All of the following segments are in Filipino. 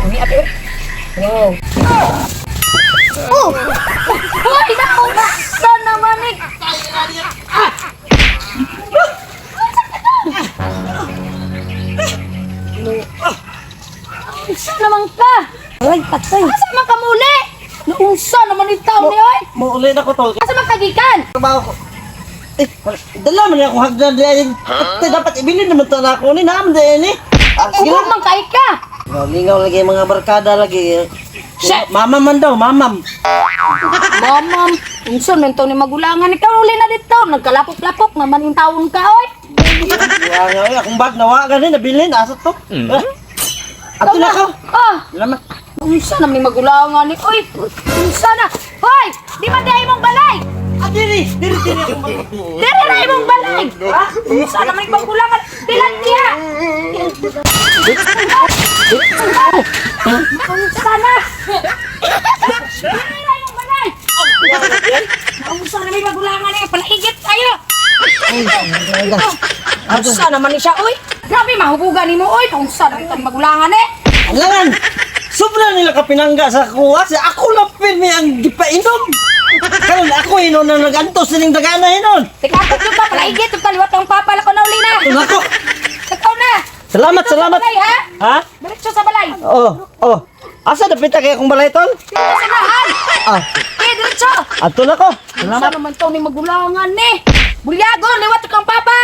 Ini ate. Wow. Oh! Hoy, naku! Saan naman eh? Saan naman ka? Ay, patay. Asa man ka muli? Naunsa naman yung tao niya eh? Mauli na ko tol. Asa man kagikan? Trabaho ko. Dala man ako hagdan din. Dapat ibilin naman to na ako ni naman din eh. Sige Ugong lang. man kay ka. Lingaw lagi mga barkada lagi. Shit! Mamam man daw, mamam. Mamam, unsa man to ni magulangan ikaw uli na dito. Nagkalapok-lapok naman yung taon ka oy. Wala nga akong bag nawa ganin nabilin asa to. Ato na ko. Ah, Salamat. unsa naman ni magulangan ni oy. Unsa na? Hoy, di man di imong balay. Diri akong bag. Dere na imong balay. Ha? Unsa naman ni magulangan? Dilan niya. Unsa na? Dere na imong balay. Unsa naman ni magulangan ni palaigit tayo. Unsa naman ni siya oy? Grabe mahubugan nimo oy. Unsa naman itong magulangan eh? Alangan. Sobra nila kapinangga sa kuha. Ako lang pirmi ang gipainom. Karon ako inon na nagantos sining dagana inon. Tikapot yung pa, palaigit yung kaliwat ng papala ko na uli na. Ito ako. Ikaw na. Salamat, Diretso salamat. Sa balay, ha? Ha? Diretso sa balay. Oh. Asa dapita kay akong balay tol? Dito sa nahan. Ah, Diretso. ato na ko. Salamat. Sa naman to ni magulangan ni. Bulyago, liwat kang papa.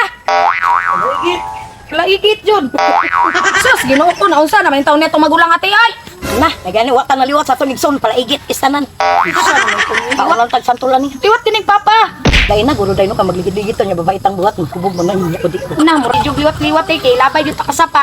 Palaigit yun. Sus, ginoo ko na unsa naman yung taon nito magulang ate ay. Na, nagani wa ta naliwat sa tunigson palaigit istanan. Pawalan tag santulan ni. Liwat tinig papa. Dai na guro dai no ka magligid-ligid to nya babaitang buhat mo kubog man na ko di. Ina mo, liwat-liwat eh, kay labay yung takasapa.